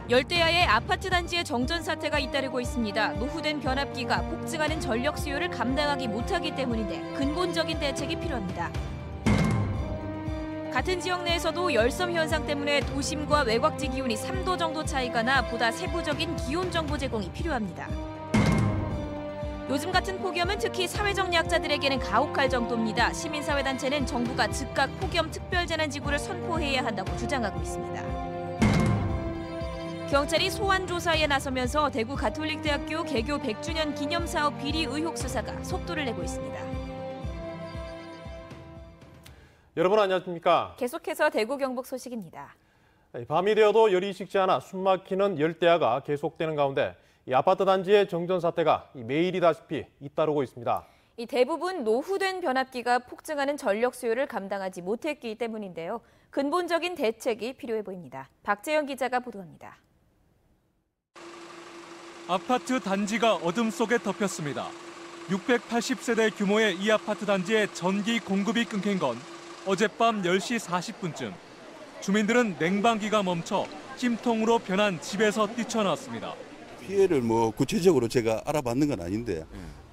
열대야의 아파트 단지의 정전 사태가 잇따르고 있습니다. 노후된 변압기가 폭증하는 전력 수요를 감당하기 못하기 때문인데 근본적인 대책이 필요합니다. 같은 지역 내에서도 열섬 현상 때문에 도심과 외곽지 기온이 3도 정도 차이가 나 보다 세부적인 기온 정보 제공이 필요합니다. 요즘 같은 폭염은 특히 사회적 약자들에게는 가혹할 정도입니다. 시민사회단체는 정부가 즉각 폭염 특별재난지구를 선포해야 한다고 주장하고 있습니다. 경찰이 소환 조사에 나서면서 대구 가톨릭대학교 개교 100주년 기념사업 비리 의혹 수사가 속도를 내고 있습니다. 여러분 안녕하십니까? 계속해서 대구 경북 소식입니다. 밤이 되어도 열이 식지 않아 숨막히는 열대야가 계속되는 가운데 이 아파트 단지의 정전 사태가 매일이다시피 잇따르고 있습니다. 대부분 노후된 변압기가 폭증하는 전력 수요를 감당하지 못했기 때문인데요. 근본적인 대책이 필요해 보입니다. 박재영 기자가 보도합니다. 아파트 단지가 어둠 속에 덮였습니다. 680세대 규모의 이 아파트 단지에 전기 공급이 끊긴 건 어젯밤 10시 40분쯤. 주민들은 냉방기가 멈춰 찜통으로 변한 집에서 뛰쳐나왔습니다. 피해를 구체적으로 제가 알아봤는 건 아닌데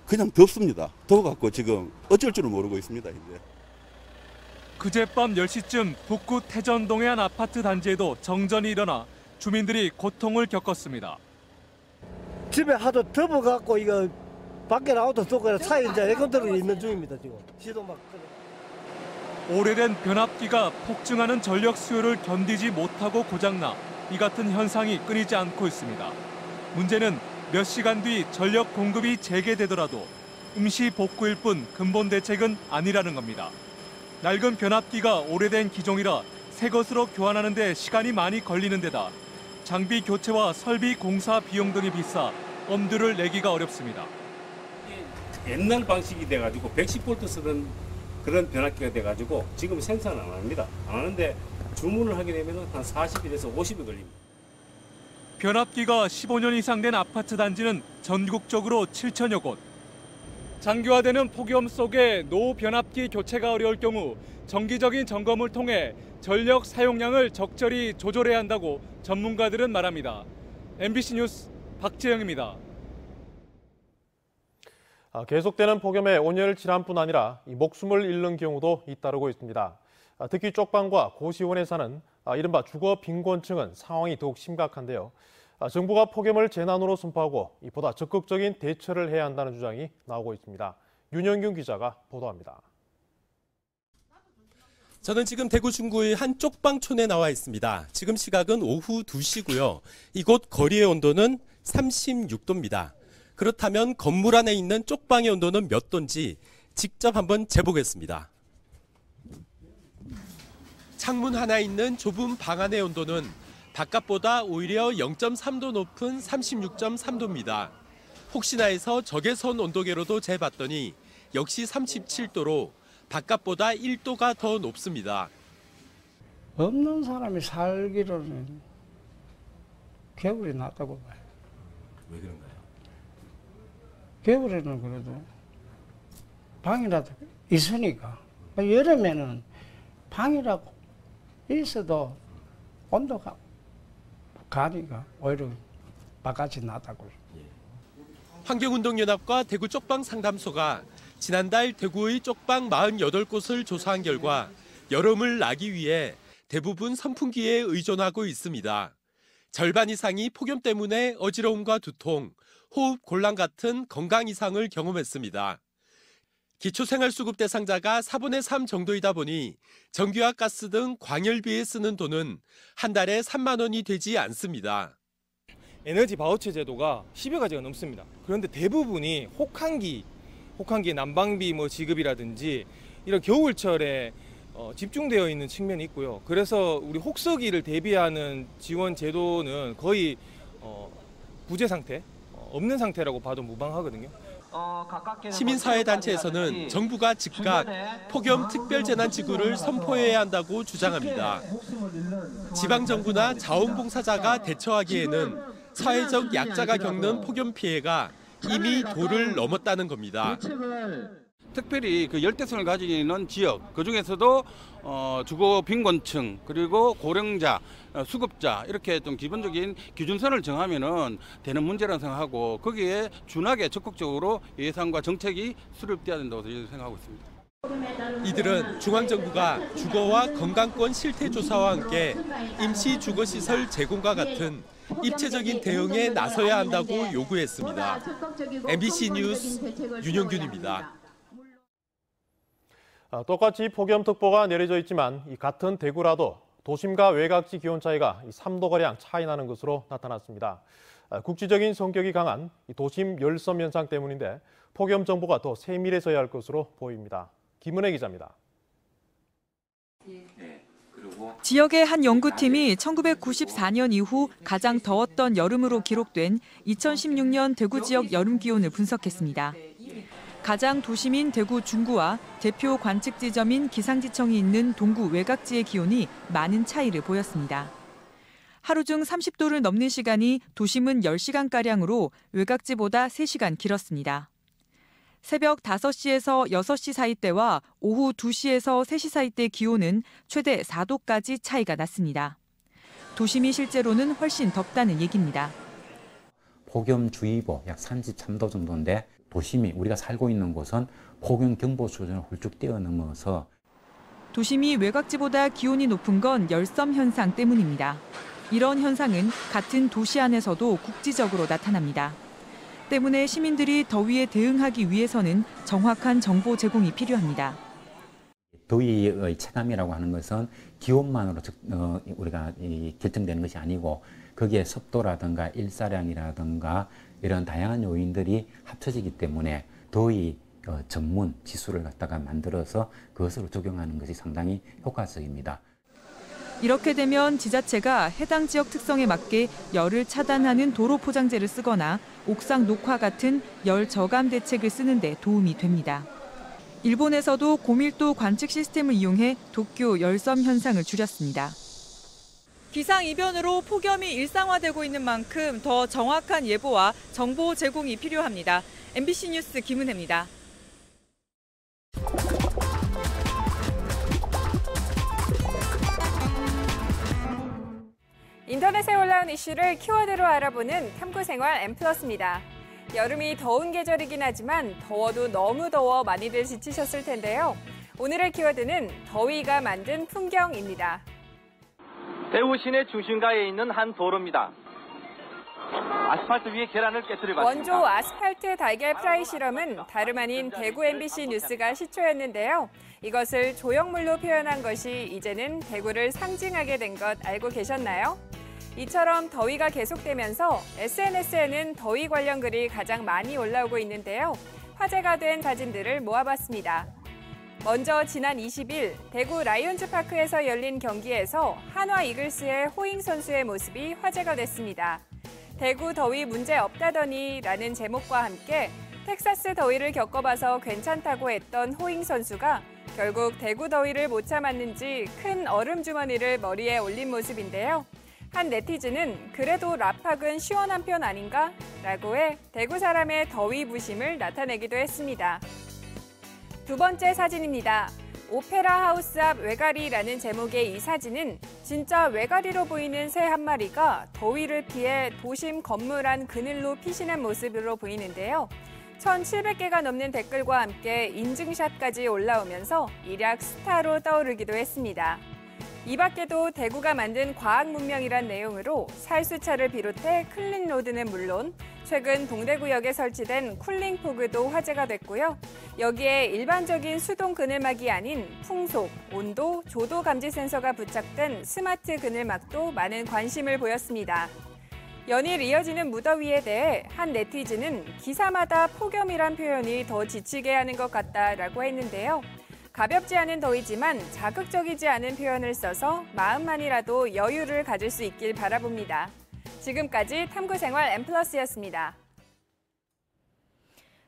그냥 덥습니다. 더워갖고 지금 어쩔 줄을 모르고 있습니다. 이제. 그제밤 10시쯤 북구 태전동의 한 아파트 단지에도 정전이 일어나 주민들이 고통을 겪었습니다. 집에 하도 덮어갖고 이거 밖에 나와도 쏘고 차에 이제 에어컨 있는 중입니다. 지금 시도 막. 오래된 변압기가 폭증하는 전력 수요를 견디지 못하고 고장나 이 같은 현상이 끊이지 않고 있습니다. 문제는 몇 시간 뒤 전력 공급이 재개되더라도 임시 복구일 뿐 근본 대책은 아니라는 겁니다. 낡은 변압기가 오래된 기종이라 새 것으로 교환하는 데 시간이 많이 걸리는 데다 장비 교체와 설비 공사 비용 등이 비싸 엄두를 내기가 어렵습니다. 옛날 방식이 돼가지고 110V 쓰던 그런 변압기가 돼가지고 지금 생산 안 합니다. 안 하는데 주문을 하게 되면 한 40일에서 50일 걸립니다. 변압기가 15년 이상 된 아파트 단지는 전국적으로 7천여 곳. 장기화되는 폭염 속에 노후 변압기 교체가 어려울 경우 정기적인 점검을 통해 전력 사용량을 적절히 조절해야 한다고 전문가들은 말합니다. MBC 뉴스 박재영입니다. 계속되는 폭염에 온열 질환뿐 아니라 목숨을 잃는 경우도 잇따르고 있습니다. 특히 쪽방과 고시원에 사는 이른바 주거 빈곤층은 상황이 더욱 심각한데요. 정부가 폭염을 재난으로 선포하고 보다 적극적인 대처를 해야 한다는 주장이 나오고 있습니다. 윤영균 기자가 보도합니다. 저는 지금 대구 중구의 한 쪽방촌에 나와 있습니다. 지금 시각은 오후 2시고요. 이곳 거리의 온도는 36도입니다. 그렇다면 건물 안에 있는 쪽방의 온도는 몇 도인지 직접 한번 재보겠습니다. 창문 하나 있는 좁은 방 안의 온도는 바깥보다 오히려 0.3도 높은 36.3도입니다. 혹시나 해서 적외선 온도계로도 재봤더니 역시 37도로 바깥보다 1도가 더 높습니다. 없는 사람이 살기로는 겨울이 낫다고 봐요. 왜 그런가요? 겨울에는 그래도 방이라도 있으니까. 여름에는 방이라고 있어도 온도가 가니까 오히려 바깥이 낫다고. 환경운동연합과 대구 쪽방 상담소가 지난달 대구의 쪽방 48곳을 조사한 결과 여름을 나기 위해 대부분 선풍기에 의존하고 있습니다. 절반 이상이 폭염 때문에 어지러움과 두통, 호흡 곤란 같은 건강 이상을 경험했습니다. 기초생활수급 대상자가 4분의 3 정도이다 보니 전기와 가스 등 광열비에 쓰는 돈은 한 달에 3만 원이 되지 않습니다. 에너지 바우처 제도가 10여 가지가 넘습니다. 그런데 대부분이 혹한기 난방비 지급이라든지 이런 겨울철에 집중되어 있는 측면이 있고요. 그래서 우리 혹서기를 대비하는 지원 제도는 거의 부재 상태, 없는 상태라고 봐도 무방하거든요. 시민사회단체에서는 정부가 즉각 폭염 특별재난지구를 선포해야 한다고 주장합니다. 지방정부나 자원봉사자가 대처하기에는 사회적 약자가 겪는 폭염 피해가 이미 도를 넘었다는 겁니다. 특별히 그 열대성을 가지고 있는 지역, 그중에서도 주거 빈곤층 그리고 고령자, 수급자 이렇게 좀 기본적인 기준선을 정하면은 되는 문제라고 생각하고 거기에 준하게 적극적으로 예산과 정책이 수립돼야 된다고 생각하고 있습니다. 이들은 중앙정부가 주거와 건강권 실태조사와 함께 임시 주거시설 제공과 같은 입체적인 대응에 나서야 한다고 요구했습니다. MBC 뉴스 윤영균입니다. 똑같이 폭염특보가 내려져 있지만 이 같은 대구라도 도심과 외곽지 기온 차이가 3도가량 차이 나는 것으로 나타났습니다. 국지적인 성격이 강한 도심 열섬 현상 때문인데 폭염 정보가 더 세밀해져야 할 것으로 보입니다. 김은혜 기자입니다. 지역의 한 연구팀이 1994년 이후 가장 더웠던 여름으로 기록된 2016년 대구 지역 여름 기온을 분석했습니다. 가장 도심인 대구 중구와 대표 관측 지점인 기상지청이 있는 동구 외곽지의 기온이 많은 차이를 보였습니다. 하루 중 30도를 넘는 시간이 도심은 10시간가량으로 외곽지보다 3시간 길었습니다. 새벽 5시에서 6시 사이 때와 오후 2시에서 3시 사이 때 기온은 최대 4도까지 차이가 났습니다. 도심이 실제로는 훨씬 덥다는 얘기입니다. 폭염주의보 약 33도 정도인데 도심이 우리가 살고 있는 곳은 폭염경보 수준을 훌쩍 뛰어넘어서 도심이 외곽지보다 기온이 높은 건 열섬 현상 때문입니다. 이런 현상은 같은 도시 안에서도 국지적으로 나타납니다. 때문에 시민들이 더위에 대응하기 위해서는 정확한 정보 제공이 필요합니다. 더위의 체감이라고 하는 것은 기온만으로 우리가 결정되는 것이 아니고 거기에 습도라든가 일사량이라든가 이런 다양한 요인들이 합쳐지기 때문에 더위 전문 지수를 갖다가 만들어서 그것으로 적용하는 것이 상당히 효과적입니다. 이렇게 되면 지자체가 해당 지역 특성에 맞게 열을 차단하는 도로 포장재를 쓰거나 옥상 녹화 같은 열 저감 대책을 쓰는 데 도움이 됩니다. 일본에서도 고밀도 관측 시스템을 이용해 도쿄 열섬 현상을 줄였습니다. 기상이변으로 폭염이 일상화되고 있는 만큼 더 정확한 예보와 정보 제공이 필요합니다. MBC 뉴스 김은혜입니다. 인터넷에 올라온 이슈를 키워드로 알아보는 탐구생활 M+입니다. 여름이 더운 계절이긴 하지만 더워도 너무 더워 많이들 지치셨을 텐데요. 오늘의 키워드는 더위가 만든 풍경입니다. 대구 시내 중심가에 있는 한 도로입니다. 아스팔트 위에 계란을 깨뜨려봤습니다. 원조 아스팔트 달걀 프라이 실험은 다름 아닌 대구 MBC 뉴스가 시초였는데요. 이것을 조형물로 표현한 것이 이제는 대구를 상징하게 된 것 알고 계셨나요? 이처럼 더위가 계속되면서 SNS에는 더위 관련 글이 가장 많이 올라오고 있는데요. 화제가 된 사진들을 모아봤습니다. 먼저 지난 20일 대구 라이온즈 파크에서 열린 경기에서 한화 이글스의 호잉 선수의 모습이 화제가 됐습니다. 대구 더위 문제 없다더니 라는 제목과 함께 텍사스 더위를 겪어봐서 괜찮다고 했던 호잉 선수가 결국 대구 더위를 못 참았는지 큰 얼음 주머니를 머리에 올린 모습인데요. 한 네티즌은 그래도 라팍은 시원한 편 아닌가? 라고 해 대구 사람의 더위 부심을 나타내기도 했습니다. 두 번째 사진입니다. 오페라 하우스 앞 외가리라는 제목의 이 사진은 진짜 외가리로 보이는 새 한 마리가 더위를 피해 도심 건물 안 그늘로 피신한 모습으로 보이는데요. 1,700개가 넘는 댓글과 함께 인증샷까지 올라오면서 일약 스타로 떠오르기도 했습니다. 이 밖에도 대구가 만든 과학 문명이란 내용으로 살수차를 비롯해 클린로드는 물론 최근 동대구역에 설치된 쿨링포그도 화제가 됐고요. 여기에 일반적인 수동 그늘막이 아닌 풍속, 온도, 조도 감지 센서가 부착된 스마트 그늘막도 많은 관심을 보였습니다. 연일 이어지는 무더위에 대해 한 네티즌은 기사마다 폭염이란 표현이 더 지치게 하는 것 같다라고 했는데요. 가볍지 않은 더위지만 자극적이지 않은 표현을 써서 마음만이라도 여유를 가질 수 있길 바라봅니다. 지금까지 탐구생활 M+였습니다.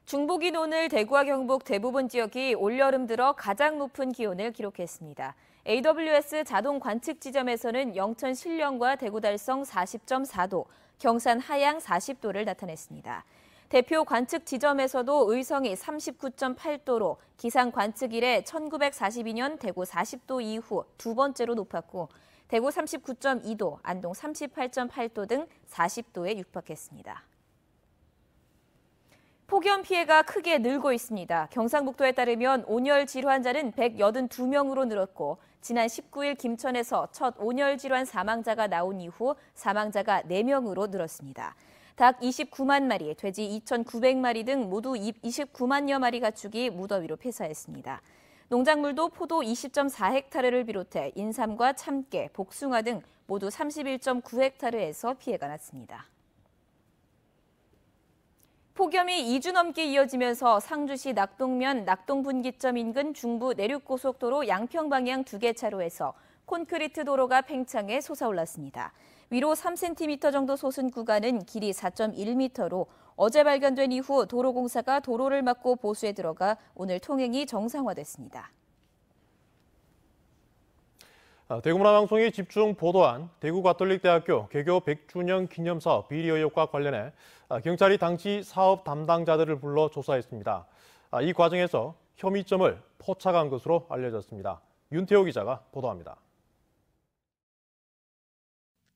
중복인 오늘 대구와 경북 대부분 지역이 올여름 들어 가장 높은 기온을 기록했습니다. AWS 자동 관측 지점에서는 영천 신령과 대구 달성 40.4도, 경산 하양 40도를 나타냈습니다. 대표 관측 지점에서도 의성이 39.8도로 기상 관측 이래 1942년 대구 40도 이후 두 번째로 높았고 대구 39.2도, 안동 38.8도 등 40도에 육박했습니다. 폭염 피해가 크게 늘고 있습니다. 경상북도에 따르면 온열 질환자는 182명으로 늘었고 지난 19일 김천에서 첫 온열 질환 사망자가 나온 이후 사망자가 4명으로 늘었습니다. 닭 29만 마리, 돼지 2,900마리 등 모두 29만여 마리 가축이 무더위로 폐사했습니다. 농작물도 포도 20.4헥타르를 비롯해 인삼과 참깨, 복숭아 등 모두 31.9헥타르에서 피해가 났습니다. 폭염이 2주 넘게 이어지면서 상주시 낙동면 낙동분기점 인근 중부 내륙고속도로 양평 방향 2개 차로에서 콘크리트 도로가 팽창해 솟아올랐습니다. 위로 3cm 정도 솟은 구간은 길이 4.1m로 어제 발견된 이후 도로공사가 도로를 막고 보수에 들어가 오늘 통행이 정상화됐습니다. 대구문화방송이 집중 보도한 대구가톨릭대학교 개교 100주년 기념사업 비리 의혹과 관련해 경찰이 당시 사업 담당자들을 불러 조사했습니다. 이 과정에서 혐의점을 포착한 것으로 알려졌습니다. 윤태호 기자가 보도합니다.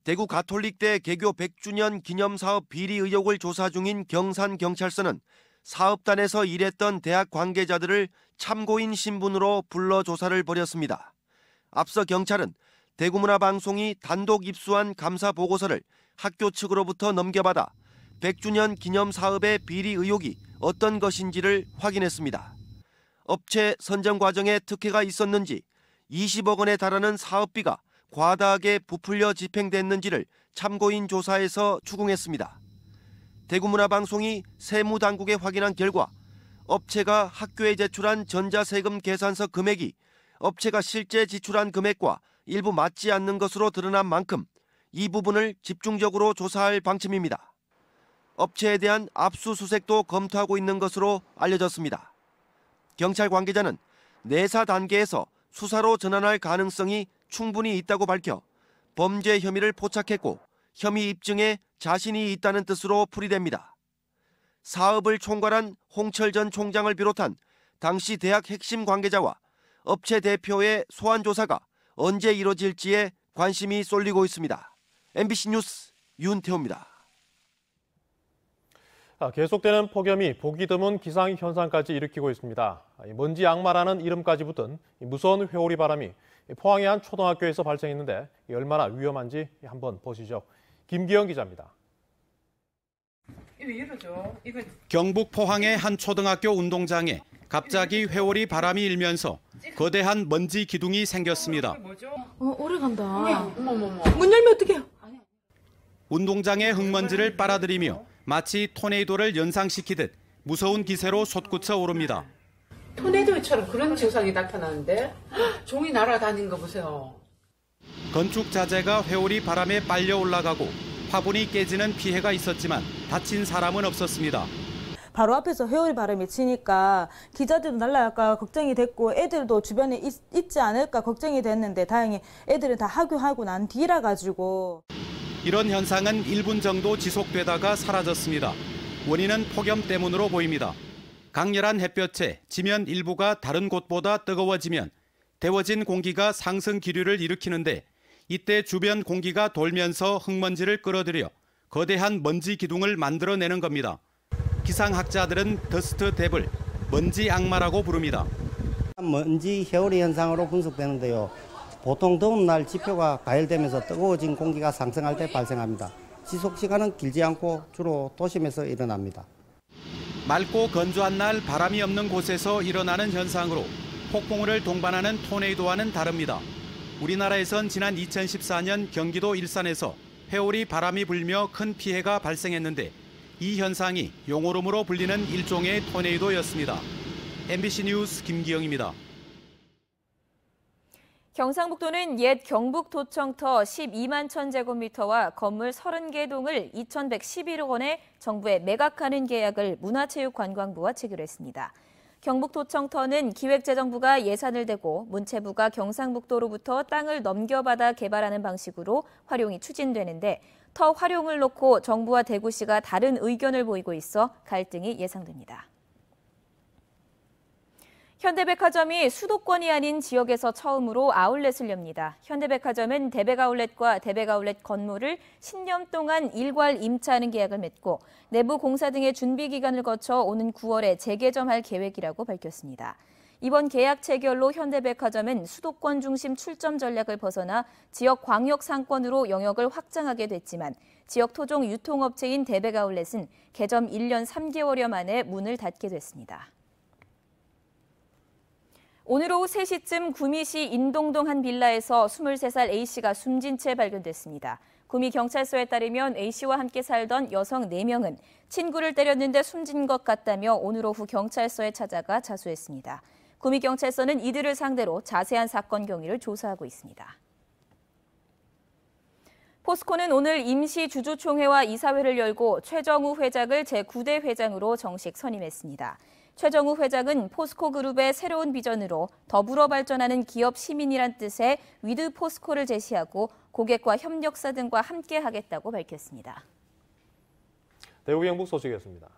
대구가톨릭대 개교 100주년 기념사업 비리 의혹을 조사 중인 경산경찰서는 사업단에서 일했던 대학 관계자들을 참고인 신분으로 불러 조사를 벌였습니다. 앞서 경찰은 대구문화방송이 단독 입수한 감사 보고서를 학교 측으로부터 넘겨받아 100주년 기념 사업의 비리 의혹이 어떤 것인지를 확인했습니다. 업체 선정 과정에 특혜가 있었는지, 20억 원에 달하는 사업비가 과다하게 부풀려 집행됐는지를 참고인 조사에서 추궁했습니다. 대구문화방송이 세무당국에 확인한 결과 업체가 학교에 제출한 전자세금 계산서 금액이 업체가 실제 지출한 금액과 일부 맞지 않는 것으로 드러난 만큼 이 부분을 집중적으로 조사할 방침입니다. 업체에 대한 압수수색도 검토하고 있는 것으로 알려졌습니다. 경찰 관계자는 내사 단계에서 수사로 전환할 가능성이 충분히 있다고 밝혀 범죄 혐의를 포착했고 혐의 입증에 자신이 있다는 뜻으로 풀이됩니다. 사업을 총괄한 홍철 전 총장을 비롯한 당시 대학 핵심 관계자와 업체 대표의 소환 조사가 언제 이뤄질지에 관심이 쏠리고 있습니다. MBC 뉴스 윤태호입니다. 계속되는 폭염이 보기 드문 기상현상까지 일으키고 있습니다. 먼지 악마라는 이름까지 붙은 무서운 회오리 바람이 포항의 한 초등학교에서 발생했는데 얼마나 위험한지 한번 보시죠. 김기영 기자입니다. 경북 포항의 한 초등학교 운동장에 갑자기 회오리 바람이 일면서 거대한 먼지 기둥이 생겼습니다. 오래 간다. 문 열면 어떡해요? 운동장의 흙먼지를 빨아들이며 마치 토네이도를 연상시키듯 무서운 기세로 솟구쳐 오릅니다. 토네이도처럼 그런 증상이 나타나는데 종이 날아다니는 거 보세요. 건축 자재가 회오리 바람에 빨려 올라가고 화분이 깨지는 피해가 있었지만 다친 사람은 없었습니다. 바로 앞에서 회오리 바람이 치니까 기자들도 날아갈까 걱정이 됐고 애들도 주변에 있지 않을까 걱정이 됐는데 다행히 애들은 다 하교하고 난 뒤라 가지고. 이런 현상은 1분 정도 지속되다가 사라졌습니다. 원인은 폭염 때문으로 보입니다. 강렬한 햇볕에 지면 일부가 다른 곳보다 뜨거워지면 데워진 공기가 상승 기류를 일으키는데 이때 주변 공기가 돌면서 흙먼지를 끌어들여 거대한 먼지 기둥을 만들어내는 겁니다. 기상학자들은 더스트 데블, 먼지 악마라고 부릅니다. 먼지 회오리 현상으로 분석되는데요. 보통 더운 날 지표가 가열되면서 뜨거워진 공기가 상승할 때 발생합니다. 지속 시간은 길지 않고 주로 도심에서 일어납니다. 맑고 건조한 날 바람이 없는 곳에서 일어나는 현상으로 폭풍우를 동반하는 토네이도와는 다릅니다. 우리나라에선 지난 2014년 경기도 일산에서 회오리 바람이 불며 큰 피해가 발생했는데 이 현상이 용오름으로 불리는 일종의 토네이도였습니다. MBC 뉴스 김기영입니다. 경상북도는 옛 경북도청터 12만 1,000제곱미터와 건물 30개 동을 2,111억 원에 정부에 매각하는 계약을 문화체육관광부와 체결했습니다. 경북도청터는 기획재정부가 예산을 대고 문체부가 경상북도로부터 땅을 넘겨받아 개발하는 방식으로 활용이 추진되는데 터 활용을 놓고 정부와 대구시가 다른 의견을 보이고 있어 갈등이 예상됩니다. 현대백화점이 수도권이 아닌 지역에서 처음으로 아울렛을 엽니다. 현대백화점은 대백아울렛과 대백아울렛 건물을 10년 동안 일괄 임차하는 계약을 맺고 내부 공사 등의 준비 기간을 거쳐 오는 9월에 재개점할 계획이라고 밝혔습니다. 이번 계약 체결로 현대백화점은 수도권 중심 출점 전략을 벗어나 지역 광역 상권으로 영역을 확장하게 됐지만 지역 토종 유통업체인 대백아울렛은 개점 1년 3개월여 만에 문을 닫게 됐습니다. 오늘 오후 3시쯤 구미시 인동동 한 빌라에서 23살 A씨가 숨진 채 발견됐습니다. 구미경찰서에 따르면 A씨와 함께 살던 여성 4명은 친구를 때렸는데 숨진 것 같다며 오늘 오후 경찰서에 찾아가 자수했습니다. 구미경찰서는 이들을 상대로 자세한 사건 경위를 조사하고 있습니다. 포스코는 오늘 임시 주주총회와 이사회를 열고 최정우 회장을 제9대 회장으로 정식 선임했습니다. 최정우 회장은 포스코 그룹의 새로운 비전으로 더불어 발전하는 기업 시민이란 뜻의 위드 포스코를 제시하고 고객과 협력사 등과 함께 하겠다고 밝혔습니다. 대구 경북 소식이었습니다.